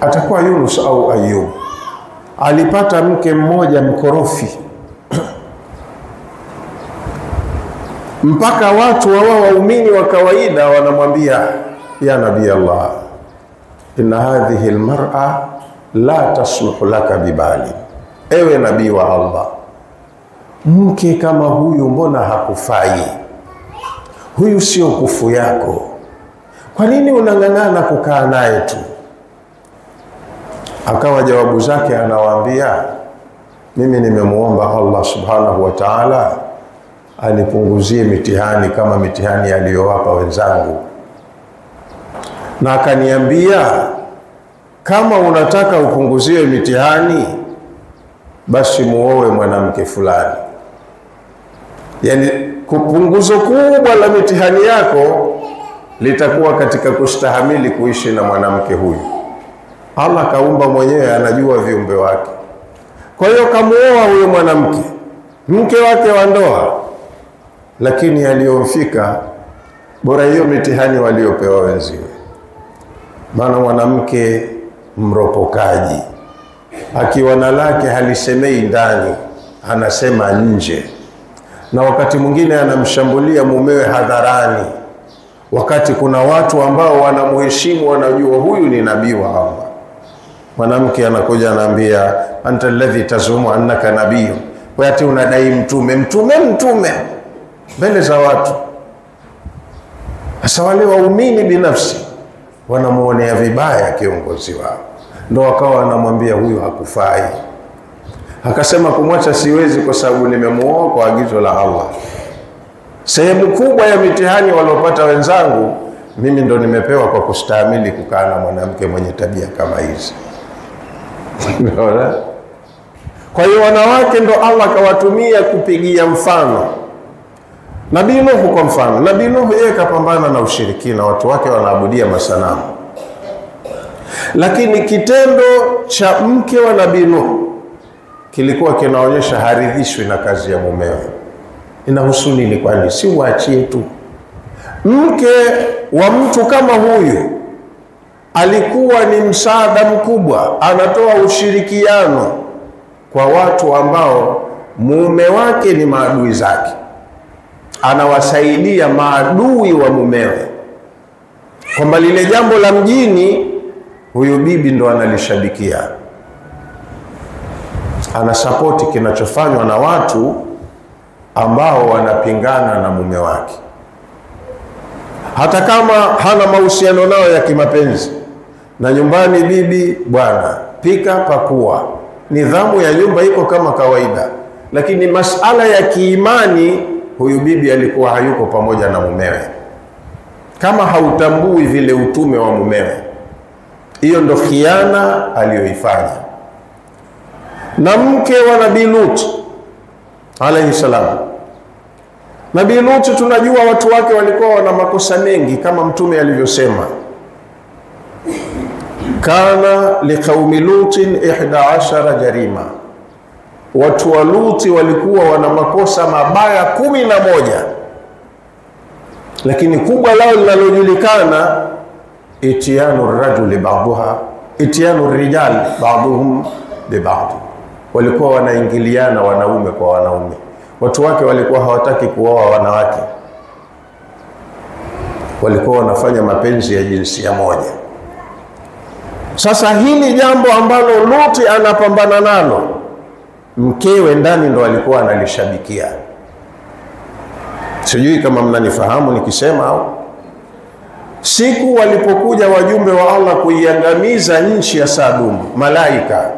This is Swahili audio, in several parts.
atakuwa Yunus au Ayub. Alipata mke mmoja mkorofi mpaka watu waumini wa kawaida wanamwambia, ya nabii Allah, inna hadhihi almar'a la tasluhu laka bibali, ewe nabii wa Allah, mke kama huyu mbona hakufai? Huyu sio kufu yako, kwa nini unang'ang'ana kukaa naye tu? Akawa jawabu zake anawaambia, mimi nimemuomba Allah subhanahu wa ta'ala anipunguzie mitihani kama mitihani aliyowapa wenzangu, na akaniambia, kama unataka upunguziwe mitihani basi muoe mwanamke fulani. Yani kupunguzo kubwa la mitihani yako litakuwa katika kustahamili kuishi na mwanamke huyu. Allah kaumba mwenyewe, anajua viumbe wake. Kwa hiyo kamuoa huyo mwanamke, mke wake wa ndoa, lakini aliyomfika bora hiyo mitihani waliopewa wenziwe. Maana mwanamke mropokaji, akiwa na lake halisemei ndani, anasema nje, na wakati mwingine anamshambulia mumewe hadharani, wakati kuna watu ambao wanamheshimu, wanajua huyu ni nabii wa Allah. Mwanamke anakuja anaambia, anta alladhi tazumu annaka nabii, wewe ati unadai mtume mbele za watu. Sasa wale waumini binafsi wanamuonea vibaya kiongozi wao, ndio wakawa wanamwambia huyu hakufai. Akasema, kumwacha siwezi kwa sababu nimemuoa kwa agizo la Allah. Sehemu kubwa ya mitihani waliopata wenzangu, mimi ndo nimepewa kwa kustahimili kukaa na mwanamke mwenye tabia kama hizi. Kwa hiyo wanawake ndo Allah kawatumia kupigia mfano. Nabii Nuhu kwa mfano, Nabii Nuhu yeye kapambana na ushirikina, watu wake wanaabudia masanamu. Lakini kitendo cha mke wa Nabii Nuhu kilikuwa kinaonyesha haridhishwi na kazi ya mumewe. Inahusu nini kwani? Si uachie tu. Mke wa mtu kama huyu alikuwa ni msaada mkubwa, anatoa ushirikiano kwa watu ambao mume wake ni maadui zake, anawasaidia maadui wa mumewe, kwamba lile jambo la mjini huyu bibi ndo analishabikia, anasapoti kinachofanywa na watu ambao wanapingana na mume wake, hata kama hana mahusiano nao ya kimapenzi. Na nyumbani bibi, bwana pika pakua, nidhamu ya nyumba iko kama kawaida, lakini masala ya kiimani huyu bibi alikuwa hayuko pamoja na mumewe, kama hautambui vile utume wa mumewe. Hiyo ndo khiana aliyoifanya. Na mke wa Nabii Lut alayhi salam, Nabii Lut tunajua watu wake walikuwa wana makosa mengi, kama mtume alivyosema, kana liqaumi lutin 11 jarima, watu wa Luti walikuwa wana makosa mabaya 11, lakini kubwa lao linalojulikana, itiyanu rajuli ba'daha, itiyanu rijal ba'dhum bi ba'd. Walikuwa wanaingiliana wanaume kwa wanaume. Watu wake walikuwa hawataki kuoa wanawake, walikuwa wanafanya mapenzi ya jinsia moja. Sasa hili jambo ambalo Luti anapambana nalo, mkewe ndani ndo alikuwa analishabikia. Sijui kama mnanifahamu nikisema au. Siku walipokuja wajumbe wa Allah kuiangamiza nchi ya Sadum, malaika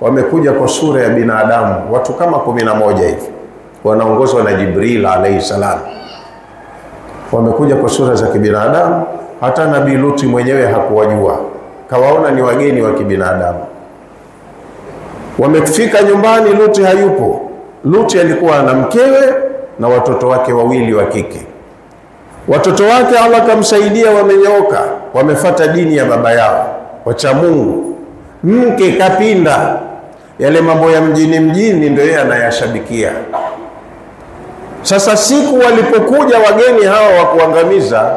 wamekuja kwa sura ya binadamu, watu kama 11 hivi, wanaongozwa na Jibril alayhi salam. Wamekuja kwa sura za kibinadamu, hata Nabii Luti mwenyewe hakuwajua, kawaona ni wageni wa kibinadamu. Wamefika nyumbani, Luti hayupo. Luti alikuwa na mkewe na watoto wake wawili wa kike. Watoto wake Allah kamsaidia, wamenyooka, wamefuata dini ya baba yao, wacha Mungu. Mke kapinda, yale mambo ya mjini ndio yeye anayashabikia. Sasa siku walipokuja wageni hawa wa kuangamiza,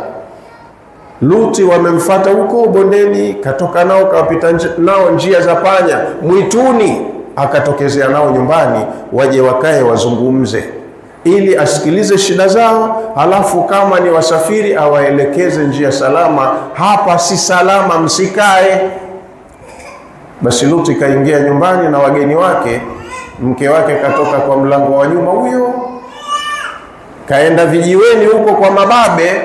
Luti wamemfuata huko bondeni, katoka nao kawapita nao njia za panya mwituni, akatokezea nao nyumbani waje wakae wazungumze, ili asikilize shida zao, halafu kama ni wasafiri awaelekeze njia salama, hapa si salama msikae. Basi Luti kaingia nyumbani na wageni wake, mke wake katoka kwa mlango wa nyuma huyo, kaenda vijiweni huko kwa mababe,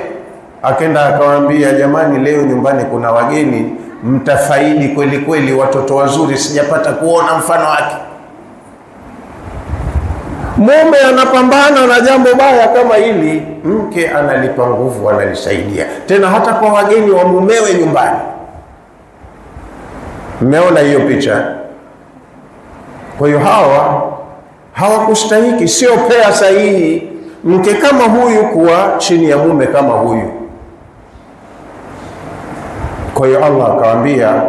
akaenda akawaambia, jamani, leo nyumbani kuna wageni, mtafaidi kweli kweli, watoto wazuri, sijapata kuona mfano wake. Mume anapambana na jambo baya kama hili, mke analipa nguvu, analisaidia tena hata kwa wageni wa mumewe nyumbani. Mmeona hiyo picha? Kwa hiyo hawakustahiki, sio pea sahihi mke kama huyu kuwa chini ya mume kama huyu. Kwa hiyo Allah akawaambia,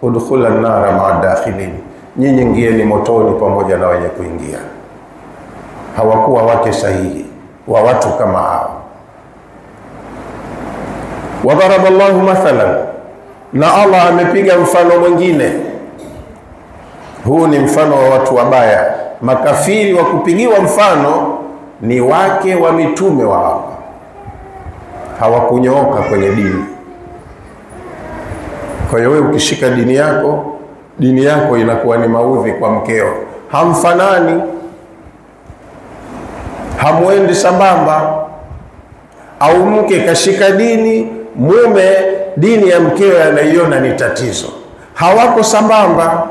udkhula an-nara ma'a dakhilin, nyinyi ingieni motoni pamoja na wenye kuingia. Hawakuwa wake sahihi wa watu kama hao. Wadaraba Allahu mathalan, na Allah amepiga mfano mwingine. Huu ni mfano wa watu wabaya, makafiri. Wa kupigiwa mfano ni wake wa mitume wa Allah, hawakunyooka kwenye dini. Kwa hiyo wewe ukishika dini yako inakuwa ni maudhi kwa mkeo, hamfanani, hamwendi sambamba. Au mke kashika dini, mume dini ya mkewe anaiona ni tatizo, hawako sambamba.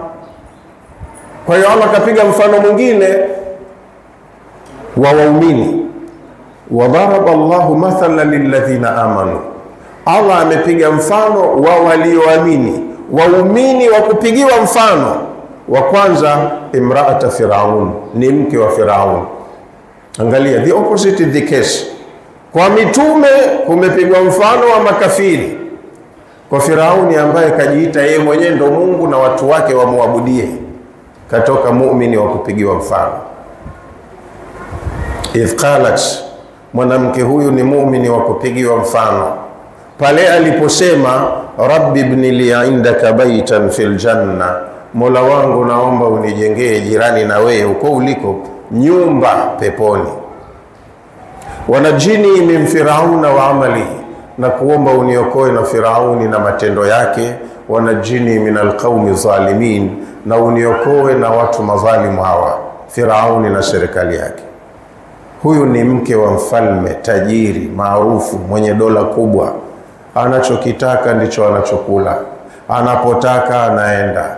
Kwa hiyo Allah kapiga mfano mwingine wa waumini, wadaraba Allahu mathalan lilladhina amanu, Allah amepiga mfano wa walioamini. Waumini wa kupigiwa mfano wa kwanza, imraata Firaun, ni mke wa Firaun. Angalia, the opposite is the case. Kwa mitume kumepigwa mfano wa makafiri. Kwa Firauni ambaye kajiita yeye mwenyewe ndo Mungu na watu wake wamuabudie, katoka muumini wa kupigiwa mfano. Idh qalat, mwanamke huyu ni muumini wa kupigiwa mfano pale aliposema, rabbi ibni li indaka baitan fil janna, Mola wangu naomba unijengee jirani na wewe huko uliko nyumba peponi. Wanajini min Firauna wa amalihi, na kuomba uniokoe na Firauni na matendo yake. Wanajini min alqaumi zalimin, na uniokoe na watu madhalimu hawa, Firauni na serikali yake. Huyu ni mke wa mfalme tajiri maarufu mwenye dola kubwa. Anachokitaka ndicho anachokula, anapotaka anaenda,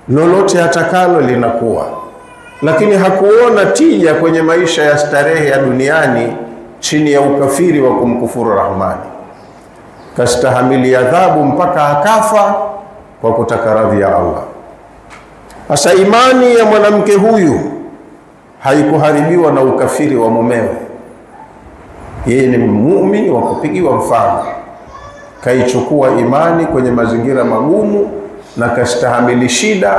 lolote atakalo linakuwa. Lakini hakuona tija kwenye maisha ya starehe ya duniani chini ya ukafiri wa kumkufuru Rahmani. Kastahamili adhabu mpaka akafa kwa kutaka radhi ya Allah. Sasa imani ya mwanamke huyu haikuharibiwa na ukafiri wa mumewe. Yeye ni muumini wa kupigiwa mfano, kaichukua imani kwenye mazingira magumu na kastahamili shida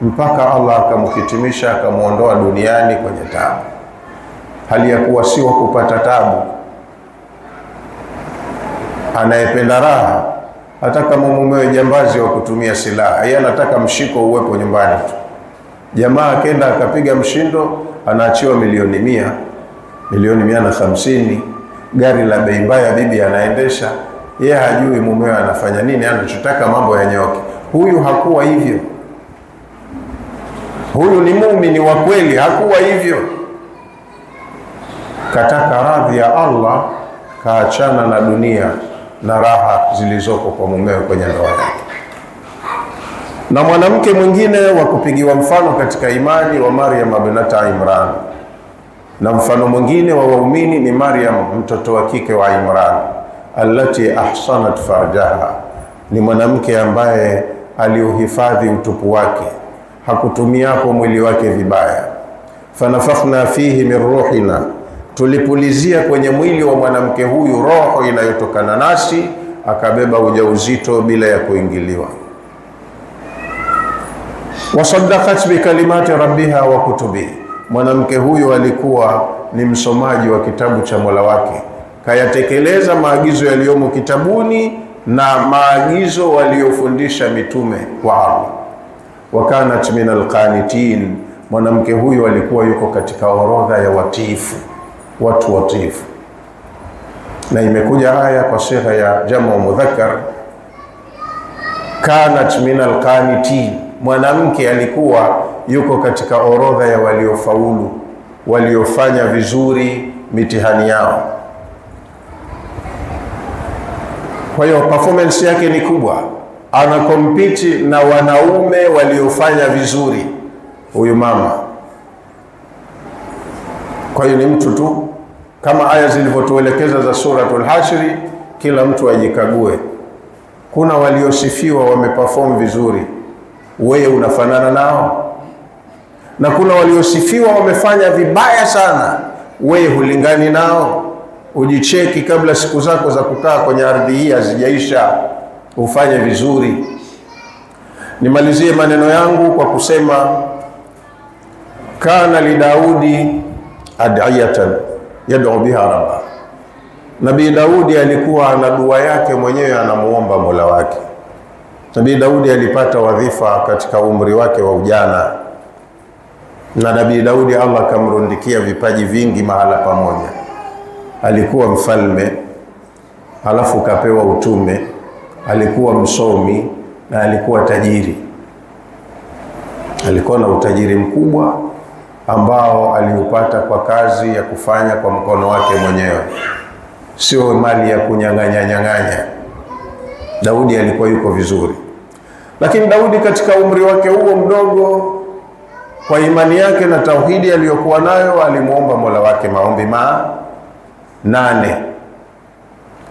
mpaka Allah akamhitimisha, akamuondoa duniani kwenye tabu, hali ya kuwa si wa kupata tabu. Anayependa raha, hata kama mumewe jambazi wa kutumia silaha, yeye anataka mshiko uwepo nyumbani tu. Jamaa akenda akapiga mshindo, anaachiwa milioni 100, milioni 150, gari la bei mbaya bibi anaendesha, yeye hajui mumewe anafanya nini, anachotaka mambo yanyoke. Huyu hakuwa hivyo. Huyu ni muumini wa kweli, hakuwa hivyo. Kataka radhi ya Allah, kaachana na dunia na raha zilizoko kwa mumewe kwenye ndoa yake. Na mwanamke mwingine wa kupigiwa mfano katika imani wa Maryam binata Imran, na mfano mwingine wa waumini ni Maryam mtoto wa kike wa Imran, allati ahsanat farjaha, ni mwanamke ambaye aliuhifadhi utupu wake, hakutumia kwa mwili wake vibaya. Fanafakhna fihi min ruhina, tulipulizia kwenye mwili wa mwanamke huyu roho inayotokana nasi, akabeba ujauzito bila ya kuingiliwa. Wasaddaqat bi kalimati rabbiha wa kutubihi, mwanamke huyu alikuwa ni msomaji wa kitabu cha Mola wake kayatekeleza maagizo yaliyomo kitabuni na maagizo waliofundisha mitume wa Allah. Wa kanat min alqanitin, mwanamke huyu alikuwa yuko katika orodha ya watiifu, watu watiifu. Na imekuja aya kwa sigha ya jamu mudhakkar, kanat min alqanitin, mwanamke alikuwa yuko katika orodha ya waliofaulu, waliofanya vizuri mitihani yao. Kwa hiyo performance yake ni kubwa, ana compete na wanaume waliofanya vizuri huyu mama. Kwa hiyo ni mtu tu kama aya zilivyotuelekeza za suratul Hashri, kila mtu ajikague. Kuna waliosifiwa wameperform vizuri, wewe unafanana nao, na kuna waliosifiwa wamefanya vibaya sana, wewe hulingani nao. Ujicheki kabla siku zako za kukaa kwenye ardhi hii hazijaisha, ufanye vizuri. Nimalizie maneno yangu kwa kusema kana li Daudi ad'iyatan yad'u biha rabba. Nabii Daudi alikuwa na dua yake mwenyewe, anamuomba Mola wake. Nabii Daudi alipata wadhifa katika umri wake wa ujana, na Nabii Daudi Allah kamrundikia vipaji vingi mahala pamoja. Alikuwa mfalme, halafu kapewa utume, alikuwa msomi, na alikuwa tajiri. Alikuwa na utajiri mkubwa ambao aliupata kwa kazi ya kufanya kwa mkono wake mwenyewe, sio mali ya kunyang'anya. Daudi alikuwa yuko vizuri. Lakini Daudi katika umri wake huo mdogo, kwa imani yake na tauhidi aliyokuwa nayo, alimuomba Mola wake maombi 8.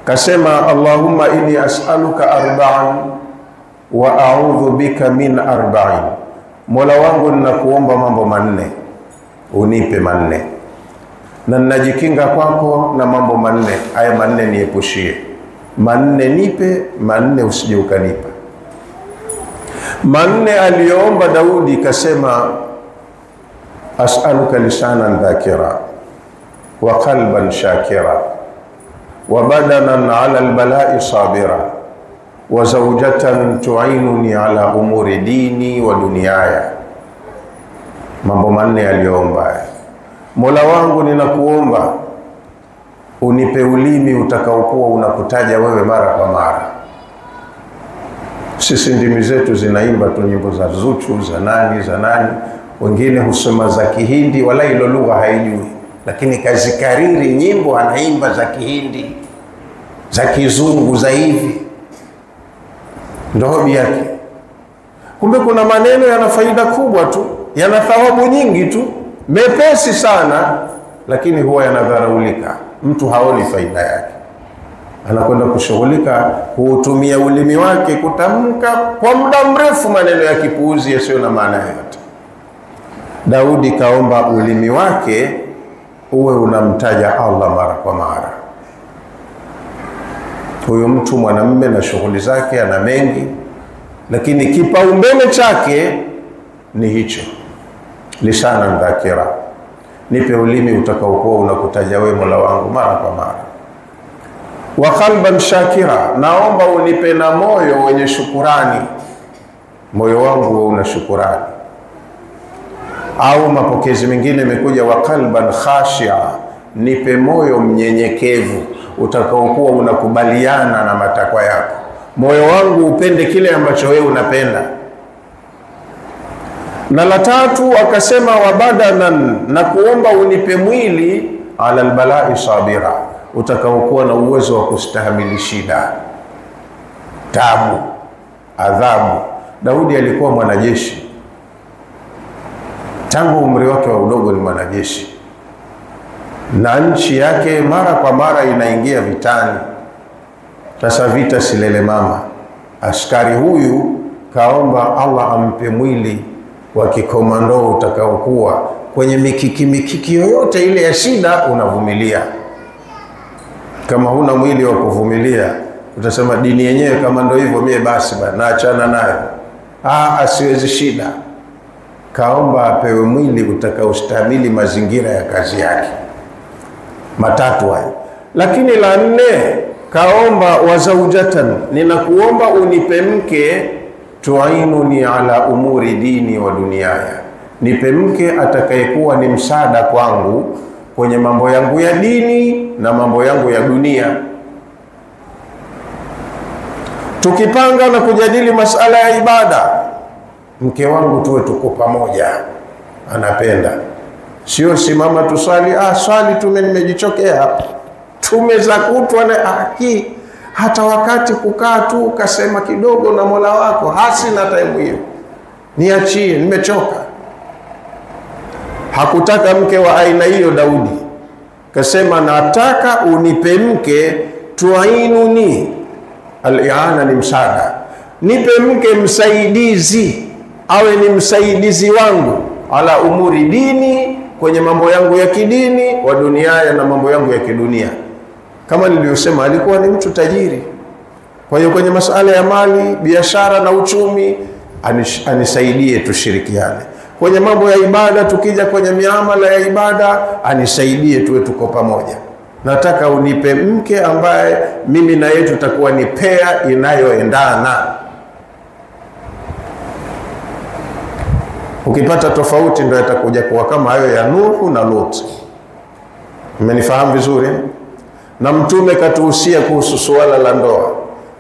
Kasema Allahumma inni as'aluka arba'an wa a'udhu bika min arba'in. Mola wangu ninakuomba mambo 4, unipe 4. Na ninajikinga kwako na mambo 4. Haya 4 niepushie. 4 nipe, 4 usije ukanipa. 4 aliomba Daudi, kasema as'aluka lisanan dhakira wa qalban shakira wa badanan ala albala'i sabira wa zawjatan tu'inuni ala umuri dini wa dunyaya. Mambo 4 aliomba. Mola wangu ninakuomba unipe ulimi utakaokuwa unakutaja wewe mara kwa mara. Sisi ndimi zetu zinaimba tu nyimbo za Zuchu, za nani, wengine husema za Kihindi, wala hilo lugha haijui, lakini kazikariri nyimbo anaimba za Kihindi, za Kizungu, za hivi. Ndio hobi yake. Kumbe kuna maneno yana faida kubwa tu, yana thawabu nyingi tu, mepesi sana, lakini huwa yanadharaulika. Mtu haoni faida yake, anakwenda kushughulika kuutumia ulimi wake kutamka kwa muda mrefu maneno ya kipuuzi yasiyo na maana yoyote. Daudi kaomba ulimi wake uwe unamtaja Allah mara kwa mara. Huyo mtu mwanamume na shughuli zake ana mengi, lakini kipaumbele chake ni hicho, lisana dhakira. Nipe ulimi utakaokuwa unakutaja wewe Mola wangu mara kwa mara. Wa qalban shakira, naomba unipe na moyo wenye shukurani, moyo wangu wewe una shukurani. Au mapokezi mengine imekuja wa qalban khashia, nipe moyo mnyenyekevu utakaokuwa unakubaliana na matakwa yako. Moyo wangu upende kile ambacho wewe unapenda. Na la 3 akasema wabadanan, na kuomba unipe mwili ala albala'i sabira, utakaokuwa na uwezo wa kustahimili shida, tabu, adhabu. Daudi alikuwa mwanajeshi, tangu umri wake wa udogo ni mwanajeshi, na nchi yake mara kwa mara inaingia vitani. Sasa vita silele mama. Askari huyu kaomba Allah ampe mwili wa kikomando utakaokuwa kwenye mikiki yoyote ile ya shida unavumilia. Kama huna mwili wa kuvumilia, utasema dini yenyewe kama ndio hivyo, mie basi naachana nayo. Asiwezi shida. Kaomba apewe mwili utakaostahimili mazingira ya kazi yake. 3 hayo. Lakini la 4, kaomba wazaujatan, ninakuomba unipe mke tuainuni ala umuri dini wa duniaya, nipe mke atakayekuwa ni msaada kwangu kwenye mambo yangu ya dini na mambo yangu ya dunia. Tukipanga na kujadili masala ya ibada, mke wangu tuwe tuko pamoja, anapenda. Sio simama tuswali, swali nimejichokea hapa, tumeza kutwa na hata wakati kukaa tu ukasema kidogo na Mola wako, hasina time hiyo, niachie, nimechoka. Hakutaka mke wa aina hiyo Daudi. Kasema nataka unipe mke tuainuni, al-i'ana ni msaada, nipe mke msaidizi, awe ni msaidizi wangu, ala umuri dini, kwenye mambo yangu ya kidini, wa dunia na mambo yangu ya kidunia. Kama nilivyosema, alikuwa ni mtu tajiri. Kwa hiyo kwenye masuala ya mali, biashara na uchumi, anisaidie tushirikiane. Kwenye mambo ya ibada, tukija kwenye miamala ya ibada, anisaidie tuwe tuko pamoja. Nataka unipe mke ambaye mimi na yeye tutakuwa ni pea inayoendana. Ukipata tofauti ndio yatakuja kuwa kama hayo ya Nuhu na Lut. Mmenifahamu vizuri? Na Mtume katuhusia kuhusu suala la ndoa.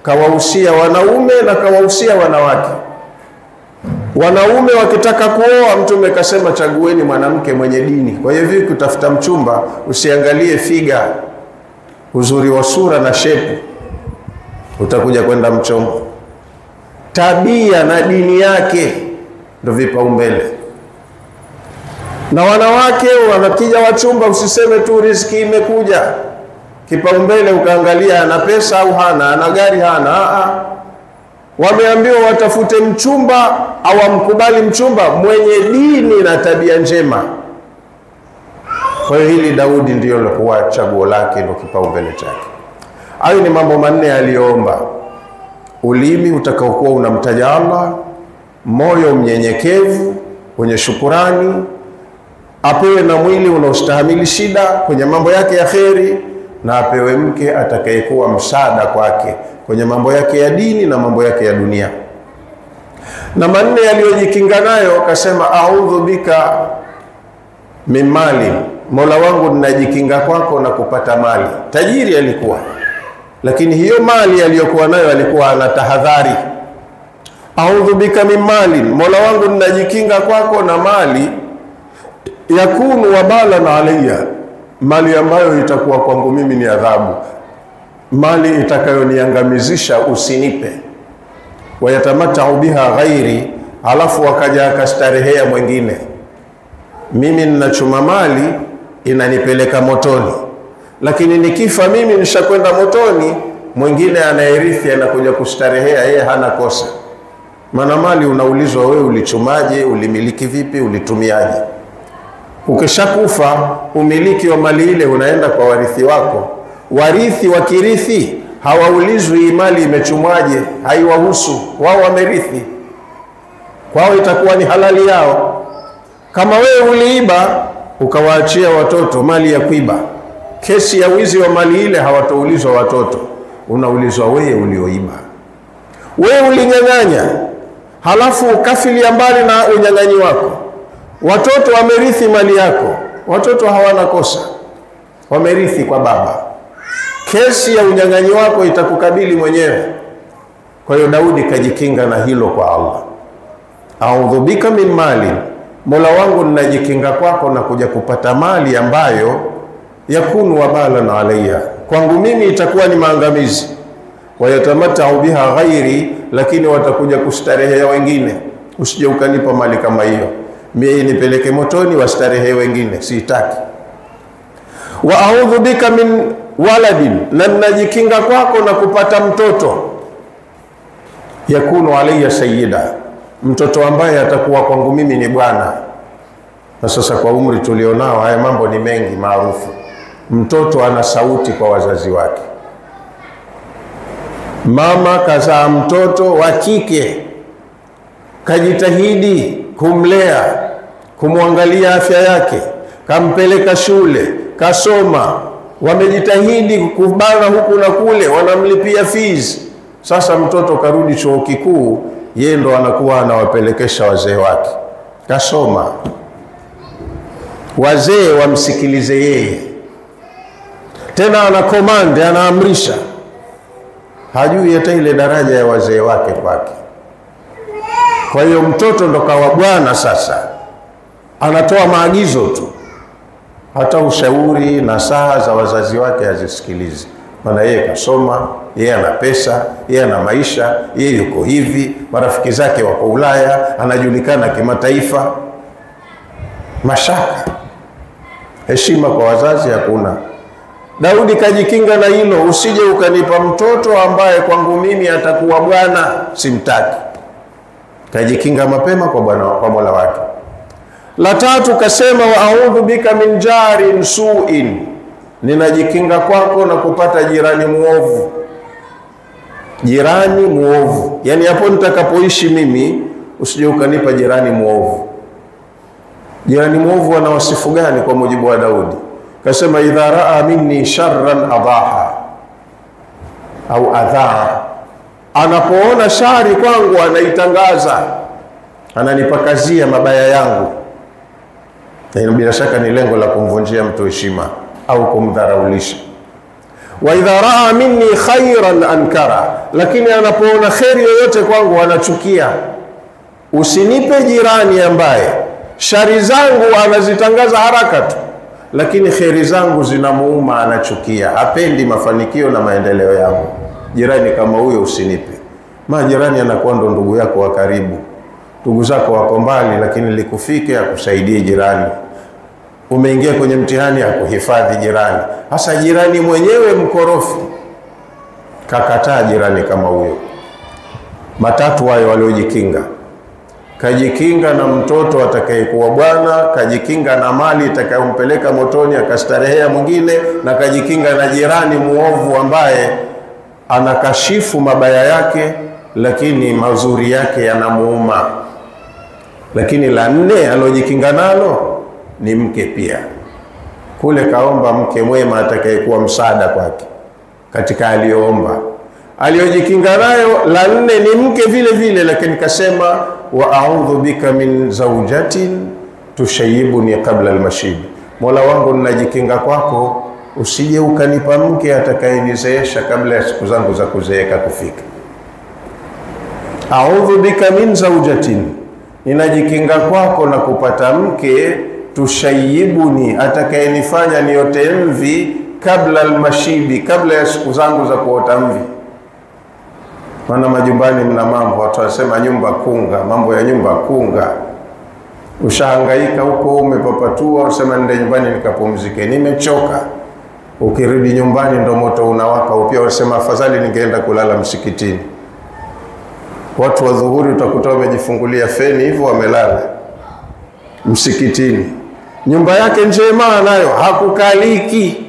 Kawahusia wanaume na kawahusia wanawake. Wanaume wakitaka kuoa, Mtume kasema chagueni mwanamke mwenye dini. Kwa hiyo hivi kutafuta mchumba, usiangalie figa, uzuri wa sura na shepu, utakuja kwenda mchombo. Tabia na dini yake ndio vipaumbele. Na wanawake wanakija wachumba, usiseme tu riziki imekuja, kipaumbele ukaangalia ana pesa au hana, ana gari hana. Wameambiwa watafute mchumba au amkubali mchumba mwenye dini na tabia njema. Kwa hiyo hili Daudi ndio lilikuwa chaguo lake, ndio kipaumbele chake. Hayo ni mambo 4 aliyoomba: ulimi utakaokuwa unamtaja Allah, moyo mnyenyekevu wenye shukurani, apewe na mwili unaostahimili shida kwenye mambo yake ya kheri, na apewe mke atakayekuwa msaada kwake kwenye mambo yake ya dini na mambo yake ya dunia. Na 4 aliyojikinga nayo, akasema a'udhu bika min mali, Mola wangu ninajikinga kwako na kupata mali. Tajiri alikuwa, lakini hiyo mali aliyokuwa nayo alikuwa ana tahadhari. A'udhu bika min mali, Mola wangu ninajikinga kwako na mali yakunu wabalan alayya, mali ambayo itakuwa kwangu mimi ni adhabu, mali itakayoniangamizisha usinipe. Wayatamatau biha ghairi, alafu wakaja akastarehea mwingine. Mimi ninachuma mali inanipeleka motoni, lakini nikifa mimi nishakwenda motoni, mwingine anayerithi anakuja kustarehea, yeye hana kosa. Maana mali unaulizwa wewe ulichumaje, ulimiliki vipi, ulitumiaje. Ukishakufa umiliki wa mali ile unaenda kwa warithi wako. Warithi wakirithi hawaulizwi mali imechumwaje, haiwahusu, wao wamerithi, kwao itakuwa ni halali yao. Kama wewe uliiba ukawaachia watoto mali ya kuiba, kesi ya wizi wa mali ile hawatoulizwa watoto, unaulizwa wewe ulioiba. Wewe ulinyang'anya, halafu ukafilia mbali na unyang'anyi wako, watoto wamerithi mali yako. Watoto hawana kosa, wamerithi kwa baba. Kesi ya unyang'anyi wako itakukabili mwenyewe. Kwa hiyo Daudi kajikinga na hilo kwa Allah. A'udhu bika min mali, Mola wangu ninajikinga kwako na kuja kupata mali ambayo yakunu wabalan alayya, kwangu mimi itakuwa ni maangamizi. Wayatamatau biha ghairi, lakini watakuja kustarehea wengine. Usije ukanipa mali kama hiyo, mimi nipeleke motoni wastarehe wengine, sitaki. Wa a'udhu bika min waladin, na ninajikinga kwako na kupata mtoto yakunu alayya sayyida, mtoto ambaye atakuwa kwangu mimi ni bwana. Na sasa kwa umri tulionao haya mambo ni mengi maarufu. Mtoto ana sauti kwa wazazi wake. Mama kazaa mtoto wa kike, kajitahidi kumlea, kumwangalia afya yake, kampeleka shule, kasoma, wamejitahidi kubana huku na kule, wanamlipia fees. Sasa mtoto karudi chuo kikuu, yeye ndo anakuwa anawapelekesha wazee wake, kasoma, wazee wamsikilize yeye, tena ana command, anaamrisha, hajui hata ile daraja ya wazee wake kwake. Kwa hiyo mtoto ndo kawa bwana sasa, anatoa maagizo tu, hata ushauri na saha za wazazi wake hazisikilizi. Maana yeye kasoma, yeye ana pesa, yeye ana maisha, yeye yuko hivi, marafiki zake wako Ulaya, anajulikana kimataifa. Mashaka, heshima kwa wazazi hakuna. Daudi kajikinga na hilo, usije ukanipa mtoto ambaye kwangu mimi atakuwa bwana, simtaki. Kajikinga mapema kwa bwana, kwa Mola wake. La tatu kasema, wa a'udhu bika min jarin su'in, ninajikinga kwako na kupata jirani muovu. Jirani muovu, yani hapo nitakapoishi mimi usije ukanipa jirani muovu. Jirani muovu ana wasifu gani kwa mujibu wa Daudi? Kasema, idha raa minni sharran adaha au adhaa, anapoona shari kwangu anaitangaza, ananipakazia mabaya yangu. Na bila shaka ni lengo la kumvunjia mtu heshima au kumdharaulisha. Wa idha raa minni khairan ankara, lakini anapoona khairi yoyote kwangu anachukia. Usinipe jirani ambaye shari zangu anazitangaza haraka tu, lakini khairi zangu zinamuuma, anachukia, hapendi mafanikio na maendeleo yangu. Jirani kama huyo usinipe. Jirani anakuwa ndo ndugu yako wa karibu. Ndugu zako wako mbali, lakini likufike akusaidie jirani. Umeingia kwenye mtihani akuhifadhi jirani. Hasa jirani mwenyewe mkorofi, kakataa jirani kama huyo. Matatu hayo waliojikinga. Kajikinga na mtoto atakayekuwa bwana, kajikinga na mali itakayompeleka motoni akastarehea mwingine, na kajikinga na jirani muovu ambaye anakashifu mabaya yake lakini mazuri yake yanamuuma. Lakini la nne alojikinga nalo ni mke pia. Kule kaomba mke mwema atakayekuwa msaada kwake katika aliyoomba. Aliyojikinga nayo la nne ni mke vile vile, lakini kasema, wa a'udhu bika min zawjatin tushayibuni qabla al-mashib. Mola wangu ninajikinga kwako, usije ukanipa mke atakayenizeesha kabla ya siku zangu za kuzeeka kufika. A'udhu bika min zawjatin, ninajikinga kwako na kupata mke tushayibuni, atakayenifanya niote mvi kabla al-mashibi, kabla ya siku zangu za kuota mvi. Maana majumbani mna mambo, watu wasema nyumba kunga, mambo ya nyumba kunga. Ushahangaika huko, umepapatua, usema nende nyumbani nikapumzike, nimechoka. Ukirudi nyumbani ndo moto unawaka upya, usema afadhali ningeenda kulala msikitini. Watu wa dhuhuri utakuta wamejifungulia feni hivyo wamelala msikitini. Nyumba yake njema nayo hakukaliki.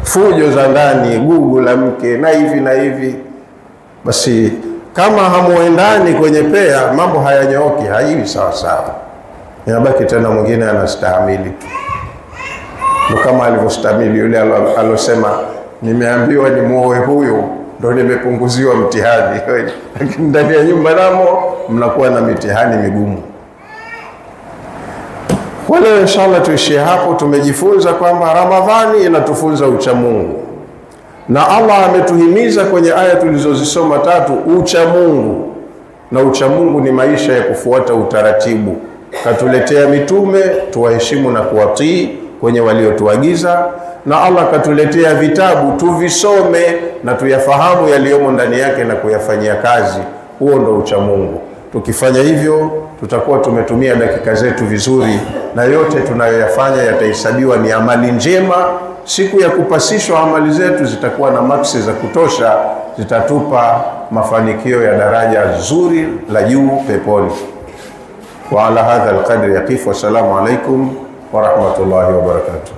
Fujo za ndani, gugu la mke na hivi na hivi. Basi kama hamuendani kwenye pea, mambo hayanyooki, haiwi sawa sawa. Inabaki tena mwingine anastahimili. Ndio kama alivyostahimili yule alosema, nimeambiwa ni muoe huyo ndo nimepunguziwa mtihani. Lakini ndani ya nyumba namo mnakuwa na mitihani migumu. Kwa leo inshallah tuishie hapo. Tumejifunza kwamba Ramadhani inatufunza ucha Mungu. Na Allah ametuhimiza kwenye aya tulizozisoma tatu ucha Mungu. Na ucha Mungu ni maisha ya kufuata utaratibu. Katuletea mitume tuwaheshimu na kuwatii kwenye waliotuagiza, na Allah katuletea vitabu tuvisome na tuyafahamu yaliyomo ndani yake na kuyafanyia kazi. Huo ndo ucha Mungu. Tukifanya hivyo tutakuwa tumetumia dakika zetu vizuri, na yote tunayoyafanya yatahesabiwa ni amali njema. Siku ya kupasishwa amali zetu zitakuwa na maksi za kutosha, zitatupa mafanikio ya daraja zuri la juu peponi. Wa ala hadha alqadri yaqif. Wassalamu alaikum wa rahmatullahi wa barakatuh.